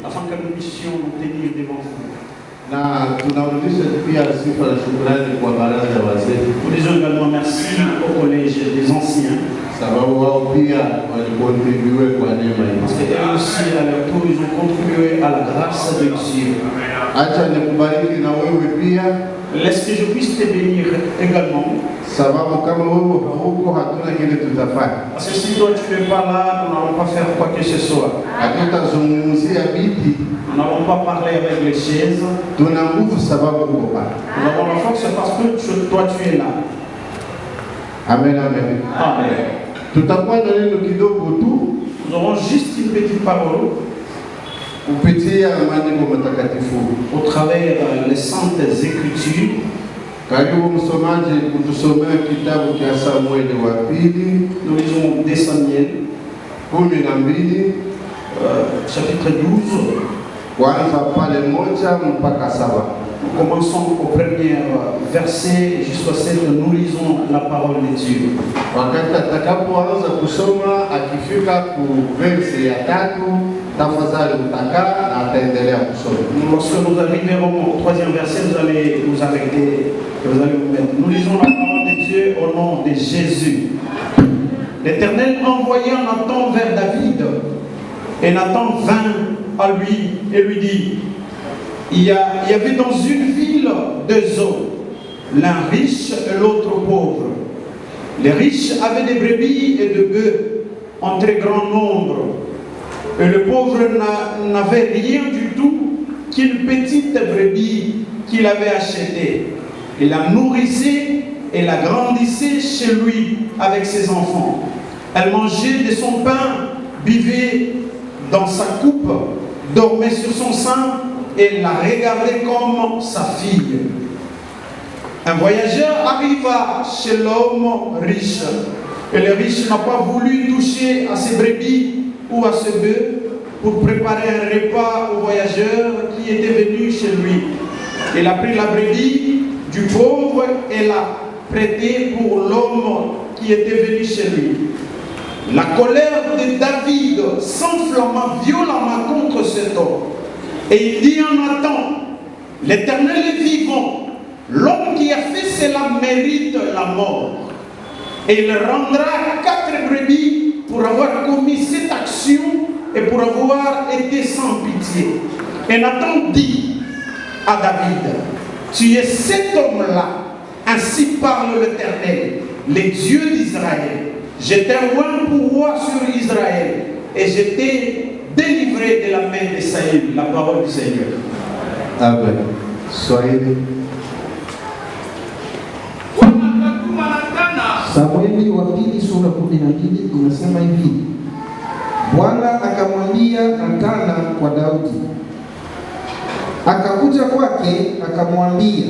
afin que nous puissions nous tenir devant vous. Na tunarudisha pia sifa na shukrani kwa baraza ya wazee. Nous disons également merci au collège des anciens. Sababu wao pia walikontribue kwa neema hii. Parce qu'eux aussi à leur tour ils ont contribué à la grâce de Dieu. Acha nikubariki na wewe pia. Laisse que je puisse te bénir également. Sababu kama wewe hauko hatuna kile tutafanya. Parce que si toi tu n'es pas là, nous n'allons pas faire quoi que ce soit. Hatutazungumzia viti. Nous n'allons pas parler avec les chaises. Tuna nguvu sababu uko pale. Nous avons la force parce que toi tu es là. Amen, amen. Amen. Tutakuwa na neno kidogo tu. Nous aurons juste une petite parole kupitia maandiko matakatifu au travers les saintes écritures. Karibu msomaji kutusomea kitabu cha Samueli wa pili. Nous lisons des Samuel 12 chapitre 12 kuanza pale 1 mpaka 7. Nous commençons au premier verset jusqu'au 7. Nous lisons la parole de Dieu. Wakati atakapoanza kusoma akifika ku verse ya 3, tafadhali utakaa na ataendelea kusoma. Lorsque nous arriverons au troisième verset, vous allez vous arrêter et vous allez vous mettre. Nous lisons la parole de Dieu au nom de Jésus. L'Éternel envoya Nathan vers David, et Nathan vint à lui et lui dit: il y avait dans une ville 2 hommes, l'un riche et l'autre pauvre. Les riches avaient des brebis et des bœufs en très grand nombre, et le pauvre n'avait rien du tout qu'une petite brebis qu'il avait achetée. Il la nourrissait et la grandissait chez lui avec ses enfants. Elle mangeait de son pain, buvait dans sa coupe, dormait sur son sein et la regardait comme sa fille. Un voyageur arriva chez l'homme riche, et le riche n'a pas voulu toucher à ses brebis ou à ses bœufs pour préparer un repas au voyageur qui était venu chez lui. Il a pris la brebis du pauvre et l'a prêtée pour l'homme qui était venu chez lui. La colère de David s'enflamma violemment contre cet homme. Et il dit à Nathan: l'Éternel est vivant, l'homme qui a fait cela mérite la mort. Et il rendra 4 brebis pour avoir commis cette action et pour avoir été sans pitié. Et Nathan dit à David: tu es cet homme-là, ainsi parle l'Éternel, le Dieu d'Israël. Je t'ai oint pour roi sur Israël, et je t'ai délivré de la main de Saül. La parole du Seigneur. Amen. Swahili. Samueli wa pili sura 12 inasema hivi: Bwana akamwambia Nathana kwa Daudi, akakuja kwake akamwambia,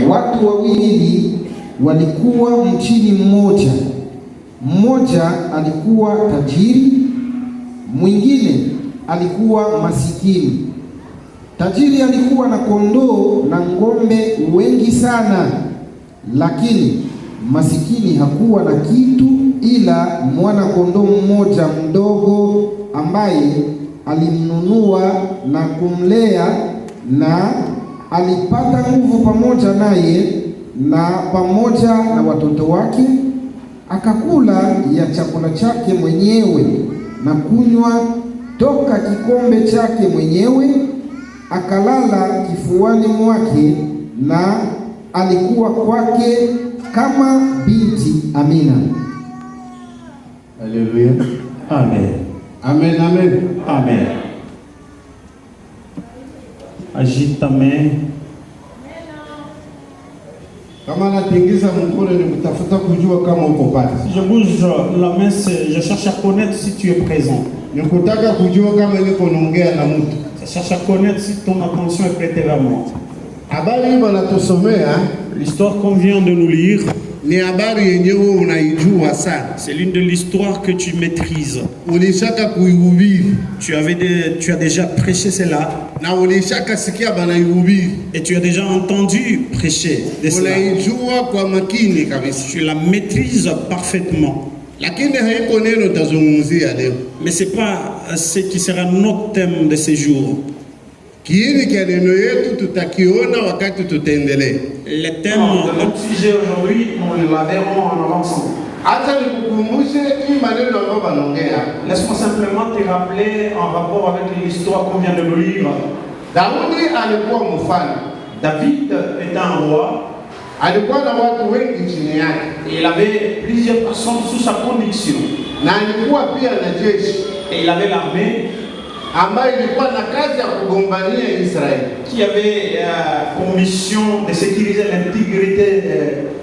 watu wawili walikuwa mchini mmoja. Mmoja alikuwa tajiri, mwingine alikuwa masikini. Tajiri alikuwa na kondoo na ng'ombe wengi sana, lakini masikini hakuwa na kitu ila mwana kondoo mmoja mdogo ambaye alimnunua na kumlea, na alipata nguvu pamoja naye na pamoja na watoto wake. Akakula ya chakula chake mwenyewe na kunywa toka kikombe chake mwenyewe, akalala kifuani mwake, na alikuwa kwake kama binti. Amina. Haleluya. Amen. Amen, amen. Amen. Agite ta main. Kama natingiza mkono ni kutafuta kujua kama uko pale. Si je bouge la main, je cherche à connaître si tu es présent. Nikutaka kujua kama niko naongea na mtu. Je cherche à connaître si ton attention est prêtée vers moi. Habari hii wanatusomea, L'histoire qu'on vient de nous lire, ni habari yenyewe unaijua sana. c'est l'une de l'histoire que tu maîtrises. Ulishaka kuihubiri Tu as déjà prêché cela na ulishaka sikia banaihubiri. et tu as déjà entendu prêcher de cela. Unaijua kwa makini kabisa. Tu la maîtrises parfaitement. lakini haiko neno tazungumzia leo. Mais c'est pas ce qui sera notre thème de ce jour. Kiini kia neno yetu tutakiona wakati tutaendelea. Le thème de notre sujet aujourd'hui, nous la verrons en avançant. Acha nikukumbushe hii maneno ambayo wanaongea. Laisse-moi simplement te rappeler en rapport avec l'histoire qu'on vient de nous lire. Daudi alikuwa mfalme. David était un roi. Alikuwa na watu wengi chini yake. Il avait plusieurs personnes sous sa conduction. Na alikuwa pia na jeshi. Et il avait l'armée ambayo ilikuwa na kazi ya kugombania Israeli. Qui avait pour mission de sécuriser l'intégrité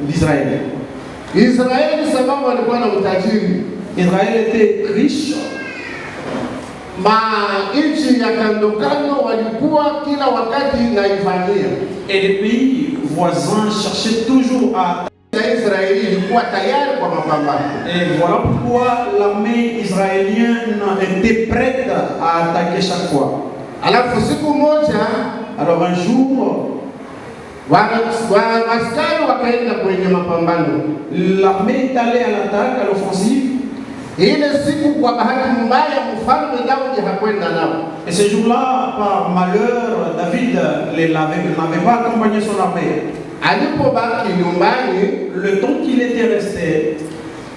d'Israël. Israeli sababu walikuwa na utajiri. Israël était riche. Nchi ya kando kando walikuwa kila wakati naivamia. Et les pays voisins cherchaient toujours à Israeli ilikuwa tayari kwa mapambano. Et voilà pourquoi l'armée israélienne était prête à attaquer chaque fois. Alafu siku moja, alors un jour, askari wakaenda kwenye mapambano. L'armée est allée à l'attaque, à l'offensive. Ile siku kwa bahati mbaya mfalme Daudi hakwenda nao. Et ce jour-là, par malheur, David n'avait pas accompagné son armée. Alipobaki nyumbani, le temps qu'il était resté,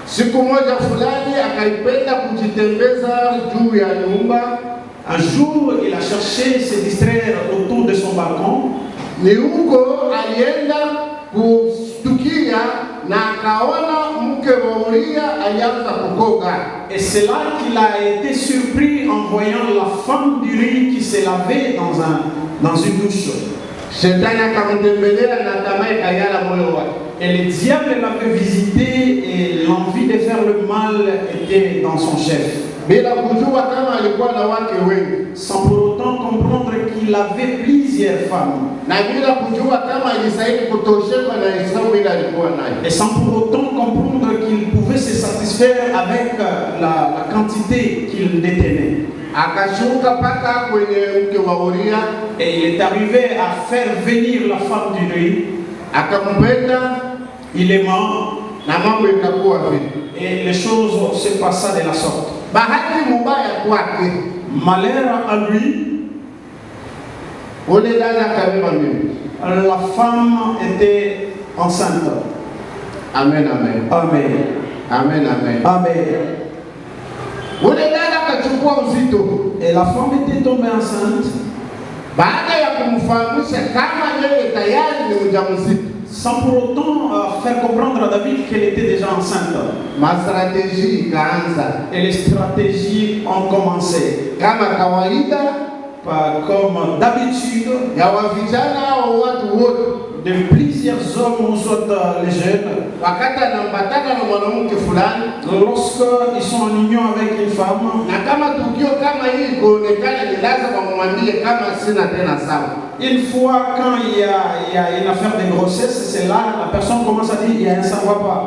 siku moja fulani akaipenda kujitembeza juu ya nyumba. Un jour, il a cherché se distraire autour de son balcon. Ni huko alienda kustukia na akaona mke wa Uria alianza kukoga. Et c'est là qu'il a été surpris en voyant la femme d'Uri qui s'est lavée dans une douche. Et le diable l'avait visité et l'envie de faire le mal était dans son chef. Sans pour autant comprendre qu'il avait plusieurs femmes. Et sans pour autant comprendre qu'il pouvait se satisfaire avec la quantité qu'il détenait. Et il est arrivé à faire venir la femme d'Uri. Il est mort. Et les choses se passaient de la sorte. Malheur à lui. La femme était enceinte. Amen, amen. Amen. Amen, amen. Amen. Et la femme était tombée enceinte. Sans pour autant faire comprendre à David qu'elle était déjà enceinte. Et les stratégies ont commencé. Comme d'habitude, de plusieurs hommes ou soit les jeunes, lorsqu'ils sont en union avec une femme, une fois quand il y a une affaire de grossesse, c'est là la personne commence à dire il y a un savoir-pas.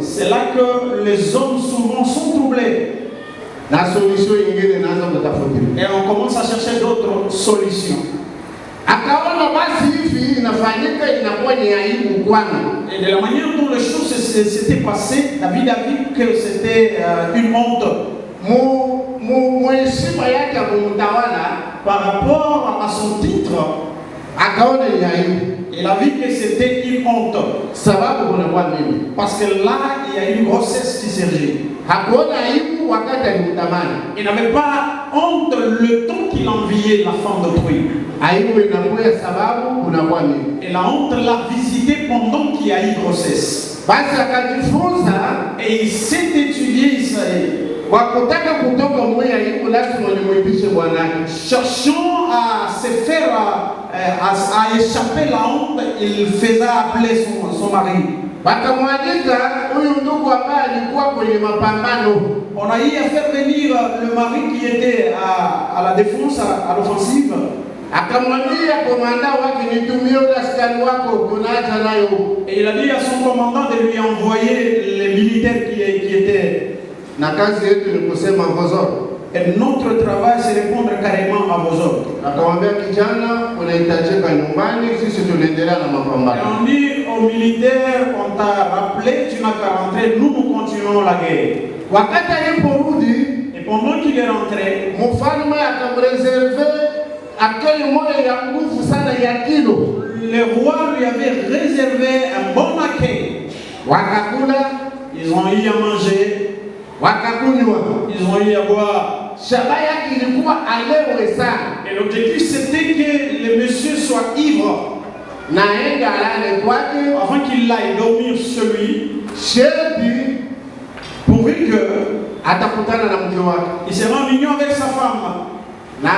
C'est là que les hommes souvent sont troublés. Et on commence à chercher d'autres solutions. Et de la manière dont les choses s'étaient passées, David a vu que c'était une honte. Par rapport à son titre, il a vu que c'était une honte. Parce que là, il y a une grossesse qui surgit. Il n'avait pas honte le temps qu'il enviait la femme d'autrui. Et la honte l'a visité pendant qu'il y a eu grossesse. Et il s'est étudié Israël. Cherchant à se faire, à échapper la honte, il faisait appeler son mari. On a eu à faire venir le mari qui était à la défense, à l'offensive. Et il a dit à son commandant de lui envoyer les militaires qui étaient. Et notre travail, c'est répondre carrément à vos ordres. Et on dit aux militaires, on t'a rappelé, tu n'as qu'à rentrer, nous continuons la guerre. Wakati aliporudi, Et pendant qu'il est rentré, mfalme akamreserve akili moja ya nguvu sana ya kilo. le roi lui avait réservé un bon accueil. Wakakula, Ils ont eu à manger, wakakunywa. ils ont eu à boire. Shabaha yake ilikuwa alewe sana. Et l'objectif c'était que le monsieur soit ivre Na enda alale kwake, avant qu'il aille dormir chez lui, sherti pourvu que atakutana na mke wake. il sera en union avec sa femme. Na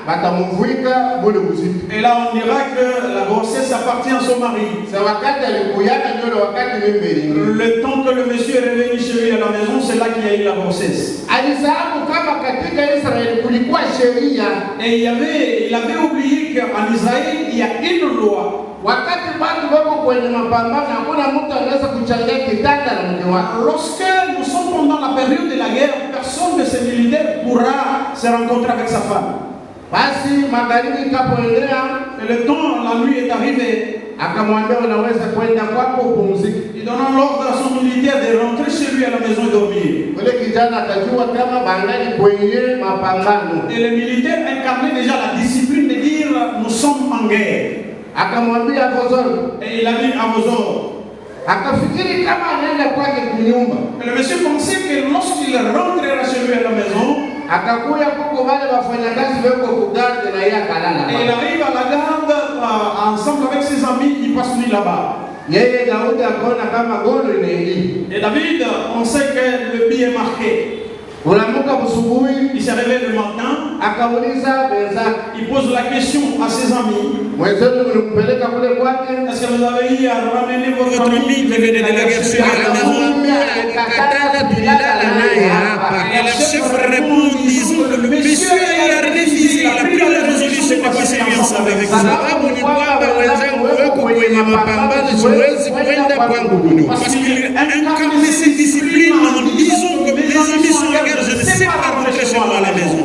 batamuvika bule buzitu. Et là on dira que la grossesse appartient à son mari. Sa wakati alikuyana ndio wakati mimba iliingia. Le temps que le monsieur est revenu chez lui à la maison, c'est là qu'il y a eu la grossesse. Alisahau kama katika Israeli kulikuwa sheria. Et il avait oublié qu'en Israël, il y a une loi. Wakati watu wako kwenye mapambano, hakuna mtu anaweza kuchangia kitanda na mke wake. Lorsque nous sommes pendant la période de la guerre, personne de ces militaires pourra se rencontrer avec sa femme. Basi magharibi ikapoendelea, Et le temps, la nuit est arrivée, akamwambia unaweza kwenda kwako upumzike. il donna l'ordre à son militaire de rentrer chez lui à la maison et dormir. Yule kijana akajua kama bangali kwenye mapambano. Et les militaires incarnaient déjà la discipline de dire nous sommes en guerre. Akamwambia Avozoro, Et il a dit à vos ordres. akafikiri kama anaenda kwake kunyumba. Et le monsieur pensait que lorsqu'il rentrera chez lui à la maison, Akakuya kuko wale wafanyakazi weko kugarde na yeye akalala. et il arrive à la garde ensemble avec ses amis, il passe nuit là-bas. Yeye Daudi akaona kama golo inaingia. Et David, on sait que le but est marqué. Unamuka busubuhi, Il se réveille le matin, akauliza wenzake, il pose la question à ses amis. mwenzenu mlimpeleka kule kwake? Est-ce que vous avez eu à ramener votre ami qui venait de la guerre sur la maison? Et le chef répond en disant que le monsieur a refusé. La première résolution n'est pas séance avec vous. Sababu ni kwamba wenzangu wako kwenye mapambano, siwezi kwenda kwangu kunywa. Parce qu'il incarne cette discipline en disant que mes amis sont en guerre, je ne sais pas rentrer chez moi à la maison.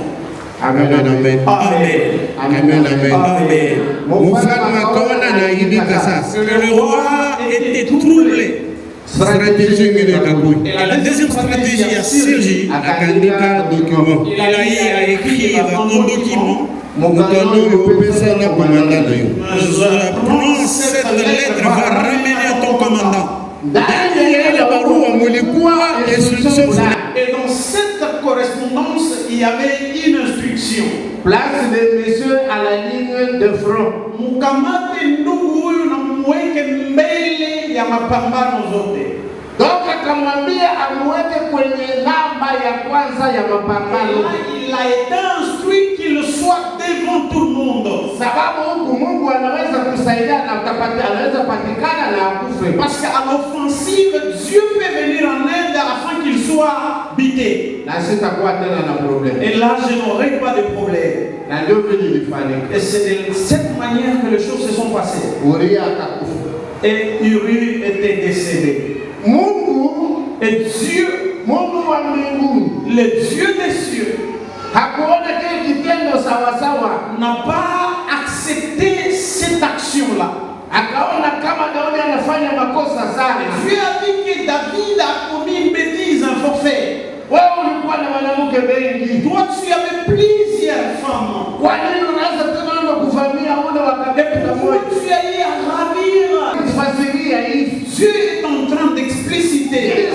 Amen, amen. Amen, amen. Amen. Mfalme akaona anaibika sasa. Le roi était troublé. Stratégie ingine. Et la deuxième stratégie ya Sergi akaandika document. Il a eu à écrire un document. Mukano yopesa na commandant yo. Prends cette lettre, va ramener à ton commandant. Ndani ya ile barua mulikuwa instruction. Et dans cette correspondance, il y avait une instruction. Place de monsieur à la ligne de front. Mukamate ndugu huyu na mweke mbele ya mapambano zote. Donc akamwambia amweke kwenye namba ya kwanza ya mapambano. Il a été instruit qu'il soit devant tout le monde. Sababu huku Mungu anaweza kusaidia na anaweza patikana na akufe. Parce qu'à l'offensive, Dieu peut venir en aide afin qu'il soit bité. Na sitakuwa tena na problème. Et là, je n'aurai pas de problème. Na ndio vile ilifanyika. Et c'est de cette manière que les choses se sont passées. Uria akakufa. Et Uri était décédé. Mungu et Dieu, Mungu wa mbinguni, le Dieu des cieux, hakuona kile kitendo sawasawa, n'a pas accepté cette action-là. Akaona kama Daudi anafanya makosa sana. Dieu a dit que David a commis une bêtise, un forfait. Wewe ulikuwa na wanawake wengi. Toi, tu avais plusieurs femmes. Kwa nini unaanza tena kuvamia ule wakati Pourquoi tu as eu à ravir? Fasiria hivi. Dieu est en train d'expliciter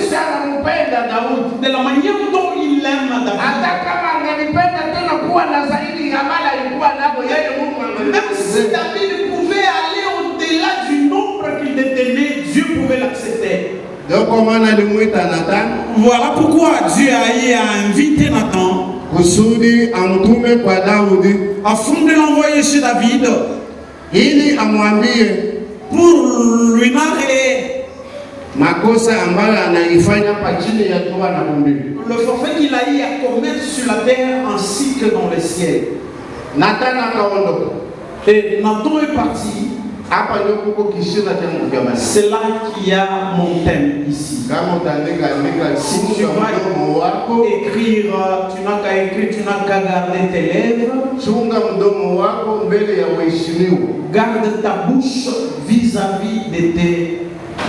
de la manière dont il aime David. Hata kama angelipenda tena kuwa na zaidi ya mali alikuwa nayo yeye Mungu angelipenda. Même si David pouvait aller au-delà du nombre qu'il détenait, Dieu pouvait l'accepter. Voilà pourquoi Dieu a eu à inviter Nathan afin de l'envoyer chez David pour lui narrer le forfait qu'il a eu à commettre sur la terre ainsi que dans le ciel. Et Nathan est parti. C'est là qu'il y a mon thème ici. Si tu vas écrire, tu n'as qu'à écrire, tu n'as qu'à garder tes lèvres. Garde ta bouche vis-à-vis de tes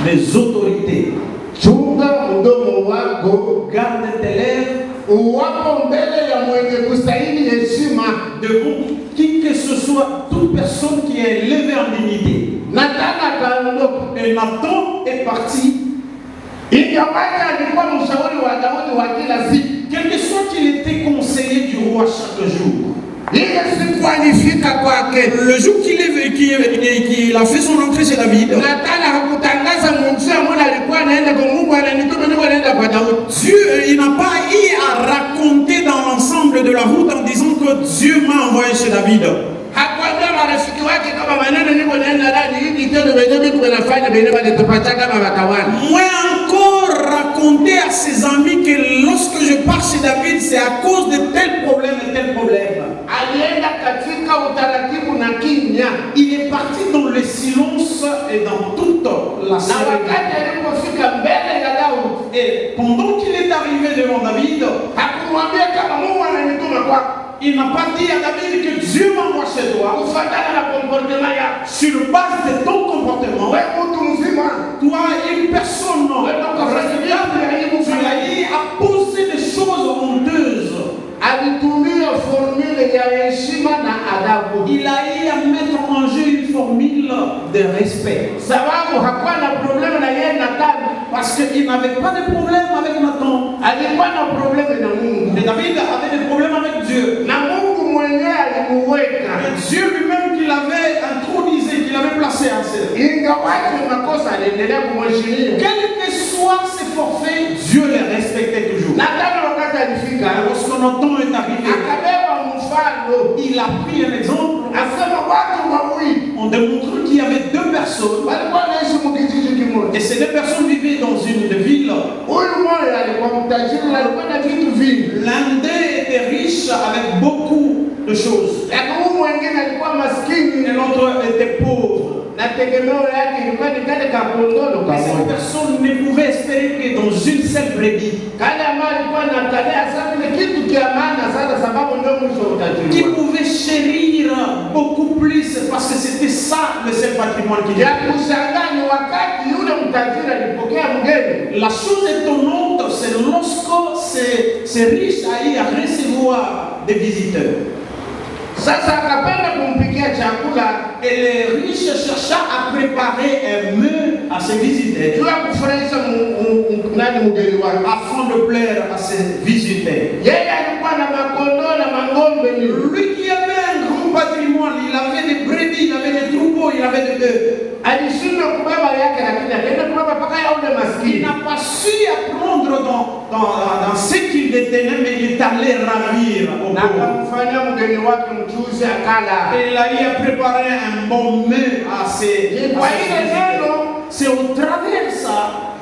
les autorités. Chunga mdomo wako, Garde tes lèvres uwapo mbele ya mwenye kustahili heshima. devant qui que ce soit, toute personne qui est élevée en dignité. Natana kaondoka. Et Nathan est parti. Ingawaje alikuwa mshauri wa Daudi wa kila siku. Quel que soit qu'il était conseiller du roi chaque jour. Ile siku alifika kwake. Le jour qu'il a fait son entrée chez David, Natana hakutangaza mumsia mwana alikuwa anaenda kwa Mungu ananituma niko naenda kwa Daudi. Dieu, il n'a pas eu à raconter dans l'ensemble de la route en disant que Dieu m'a envoyé chez David. Hakuambia marafiki wake kama maneno niko naenda ndani hivi tendo wenyewe mimi tunafanya wenyewe walitupatia kama watawala. Moins encore raconter à ses amis que lorsque je pars chez David, c'est à cause de tel problème et tel problème. Alienda katika utaratibu na kimya. Il est parti dans le silence et dans toute la Na wakati alipofika mbele ya Daudi, Et pendant qu'il est arrivé devant David, hakumwambia kama Mungu ananituma kwako. il n'a pas dit à David que Dieu m'envoie chez toi. Kufuatana na comportement yako. Sur base de ton comportement, Wewe mtu mzima, toi, une personne responsable, tu as eu à poser des choses honteuses. alitumia formule ya heshima na adabu. Il a eu à mettre en jeu une formule de respect. Sababu hakuwa na problème na yeye na Daudi. Parce qu'il n'avait pas de problème avec Nathan. Alikuwa na problème na Mungu. Mais David avait des problèmes avec Dieu. Na Mungu mwenyewe alimuweka. Et Dieu lui-même qui l'avait intronisé, qui l'avait placé en scène. Ingawaje makosa aliendelea kumheshimu. Quels que soient ses forfaits, Dieu les respectait toujours. Na Daudi wakati alifika, Lorsque Nathan est arrivé, akabeba mfano. il a pris un exemple Asema watu wawili en démontrant qu'il y avait deux personnes. walikuwa wanaishi mkijiji kimoja. Et ces deux personnes vivaient dans une ville. Huyu mmoja alikuwa mtajiri na alikuwa na vitu vingi. L'un d'eux était riche avec beaucoup de choses. Lakini huyu mwingine alikuwa maskini Et l'autre était pauvre. na tegemeo yake ilikuwa ni kale kapondolo Et cette kamoja. personne ne pouvait espérer que dans une seule brebis, Kale ambayo alikuwa anakalea sana ni kitu kia maana sana sababu ndio mwisho wa utajiri qui wake. pouvait chérir beaucoup plus parce que c'était ça le seul patrimoine qu'il Ya avait. kushangaa ni wakati yule mtajiri alipokea mgeni. La chose étonnante, c'est lorsque ces riches a eu à recevoir des visiteurs. Sasa akapenda kumpikia chakula Et les riches cherchaient à préparer un menu à ses visiteurs juu ya kufurahisha nani mgeni wake. afin de plaire à ses visiteurs. Yeye alikuwa na makondoo na mang'ombe mingi. Lui qui avait un grand patrimoine, il avait des brebis, il avait des troupeaux, il avait des bœufs. Alishindwa kubeba yake, lakini alienda kubeba mpaka ya ule Il maskini. n'a pas su apprendre dans ce qu'il détenait, mais il est allé ravir au Na pauvre. akamfanyia mgeni wake mchuzi akala. Et il a eu à préparer un bon mets à ses Kwa ile visiteurs. neno C'est au travers de ça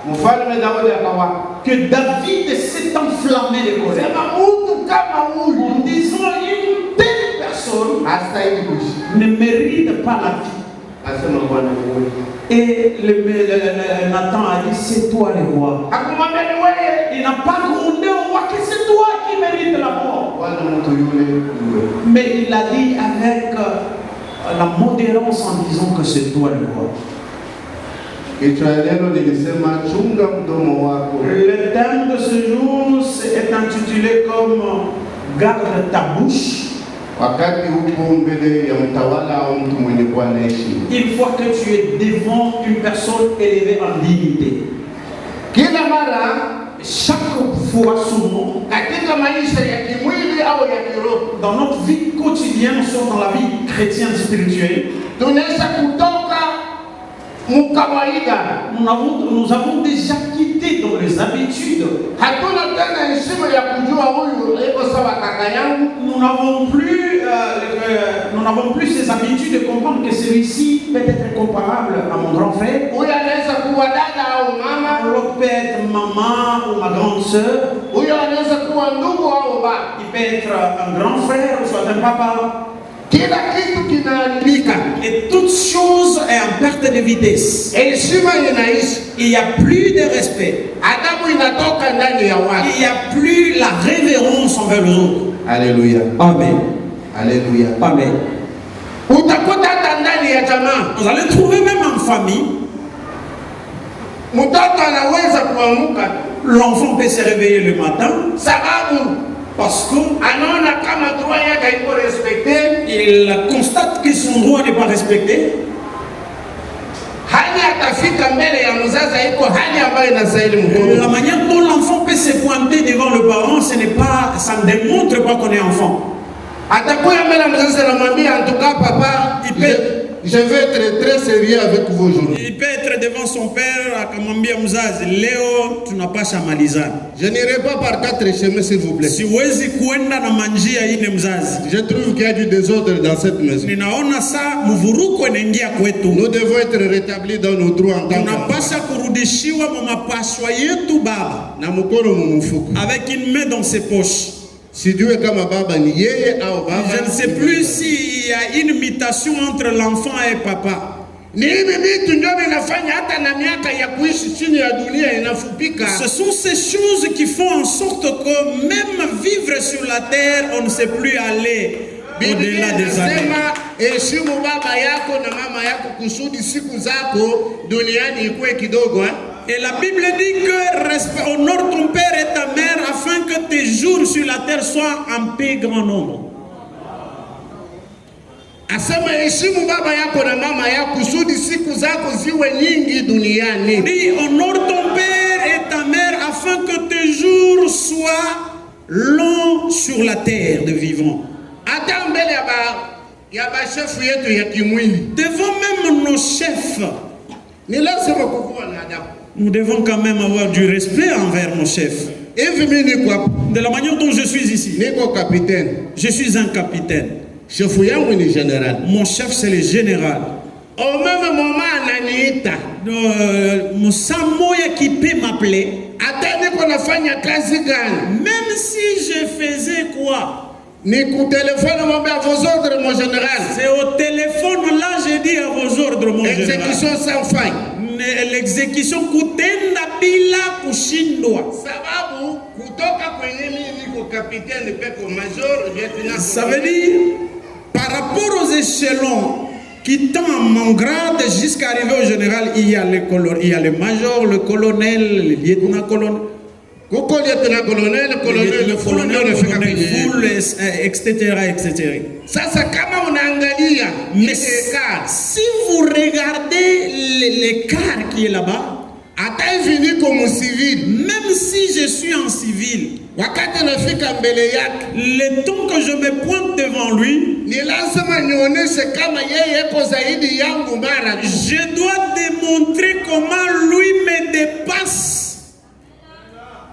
mfalme Daudi akawa que David s'est enflammé de colère. sema mtu kama huyu En disant une telle personne hastahili kuishi. ne mérite pas la vie. Asema Bwana wewe. Et Nathan a dit, c'est toi le roi. Akamwambia ni wewe. Il n'a pas grondé au roi que c'est toi qui mérite la mort. Bwana mtu yule yule. Mais il a dit avec la modérance en disant que c'est toi le roi. Kichwa ya neno nilisema chunga mdomo wako. Le thème de ce jour est intitulé comme garde ta bouche. Wakati upo mbele ya mtawala au mtu mwenye kuwa na heshima. Une fois que tu es devant une personne élevée en dignité, Kila mara chaque fois souvent, katika maisha ya kimwili au ya kiroho dans notre vie quotidienne, soit dans la vie chrétienne spirituelle, tunaweza kutoka mkawaida. nous avons déjà quitté dans les habitudes. Hatuna tena heshima ya kujua huyu iko sawa kaka yangu. Nous n'avons plus ces habitudes de comprendre que celui-ci peut être comparable à mon grand frère. Huyu anaweza kuwa dada au mama. L'autre peut être maman ou ma grande sœur. Huyu anaweza kuwa ndugu au baba. Il peut être un grand frère ou soit un papa. Kila kitu kinaharibika. Et toute chose est en perte de vitesse. Heshima inaisha. Il n'y a plus de respect. Adabu inatoka ndani ya watu. Il n'y a plus la révérence envers les autres. Alléluia. Amen. Alléluia. Amen. Utakuta hata ndani ya jamaa. Vous allez trouver même en famille, L'enfant peut se réveiller le matin parce qu'il constate que son droit n'est pas respecté. La manière dont l'enfant peut se pointer devant le parent, ça ne démontre pas qu'on est enfant. Je vais être très sérieux avec vous aujourd'hui. Il peut être devant son père, akamwambia mzazi, leo tunapasha malizana. Je n'irai pas par 4 chemins, s'il vous plaît. Siwezi kuenda na manjia ine mzazi. Je trouve qu'il y a du désordre dans cette maison. Ninaona saa mvuruko inaingia kwetu. Nous devons être rétablis dans nos droits en tant qu'enfants. Tunapasha kurudishiwa mapashwa yetu baba. Na mkono mumufuko. Avec une main dans ses poches. Si Dieu est comme baba ni yeye au baba. Je ne sais plus s'il y a une mutation entre l'enfant et papa. Ce sont ces choses qui font en sorte que même vivre sur la terre, on ne sait plus aller au-delà des années. Et la Bible dit que honore ton père et ta mère afin que tes jours sur la terre soient en paix grand nombre. Dit honore ton père et ta mère afin que tes jours soient longs sur la terre de vivants. Devant même nos chefs, nous devons quand même avoir du respect envers nos chefs. De la manière dont je suis ici, je suis un capitaine. Mon chef, c'est le général. Au même moment, Mon Samoya qui peut m'appeler. Même si je faisais quoi? C'est au téléphone là, j'ai dit à vos ordres, mon général. Exécution sans faille. L'exécution kutenda bila kushindwa. Ça veut dire, par rapport aux échelons qui tendent mon grade jusqu'à arriver au général, il y a le major, le colonel, le lieutenant-colonel. Le colonel, etc. Mais si vous regardez l'écart qui est là-bas, même si je suis en civil, le temps que je me pointe devant lui, je dois démontrer comment lui me dépasse.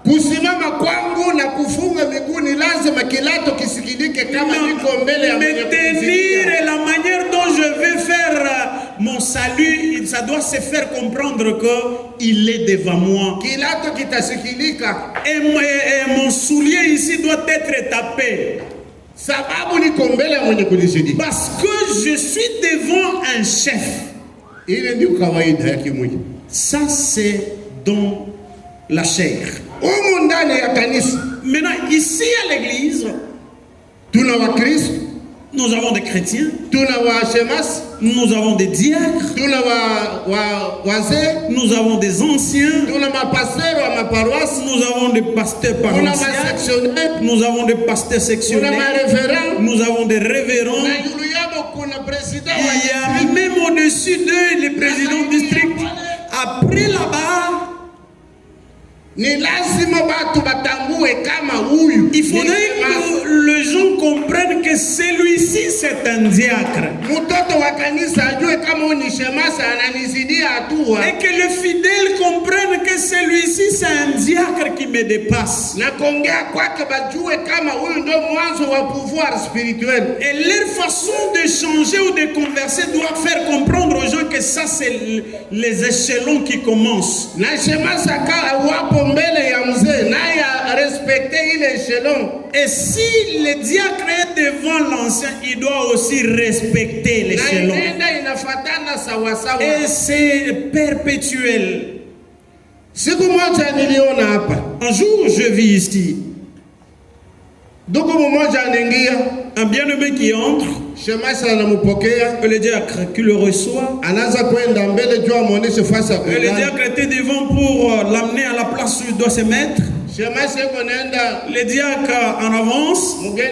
Kusimama kwangu na kufunga miguu ni lazima kilato kisikilike kama niko mbele ya mwenye kutenir et la manière dont je vais faire mon salut, ça doit se faire comprendre que il est devant moi. Kilato kitasikilika et mon soulier ici doit être tapé. Sababu niko mbele ya mwenye kunizidi. Parce que je suis devant un chef. Ile ndio kawaida ya kimwili. Ça c'est dans la chair. Maintenant, ici à l'église, nous avons des chrétiens, nous avons des diacres, nous avons des anciens, nous avons des pasteurs paroissiens, nous avons des pasteurs sectionnaires, nous avons des révérends. Il y a même au-dessus d'eux les présidents de district. Après là-bas, il faudrait que les gens comprennent que celui-ci c'est un diacre. Et que les fidèles comprennent que celui-ci c'est un diacre qui me dépasse. Et leur façon de changer ou de converser doit faire comprendre aux gens que ça c'est les échelons qui commencent. Et si le diacre est devant l'ancien, il doit aussi respecter l'échelon. Et c'est perpétuel. Un jour, je vis ici. Un bien-aimé qui entre, Le diacre qui le reçoit. Et le diacre était devant pour l'amener à la place où il doit se mettre. Le diacre en avance. Et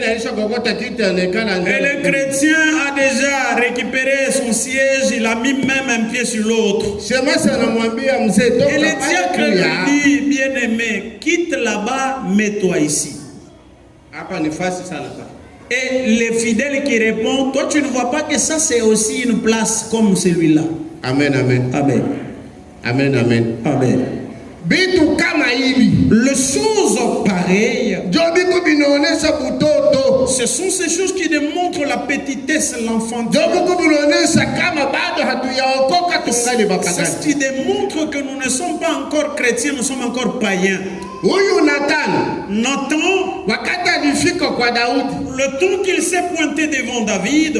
le chrétien a déjà récupéré son siège. Il a mis même un pied sur l'autre. Et le diacre lui dit, bien-aimé, quitte là-bas, mets-toi ici. Et les fidèles qui répondent, toi tu ne vois pas que ça c'est aussi une place comme celui-là. Amen, amen. Amen. Amen, amen. Amen. Les choses pareilles, ce sont ces choses qui démontrent la petitesse, l'enfanterie. C'est ce qui démontre que nous ne sommes pas encore chrétiens, nous sommes encore païens. Nathan, le temps qu'il s'est pointé devant David,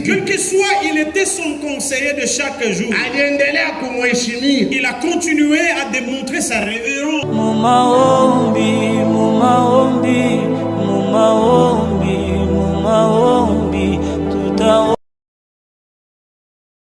quel que soit, il était son conseiller de chaque jour. Il a continué à démontrer sa révérence.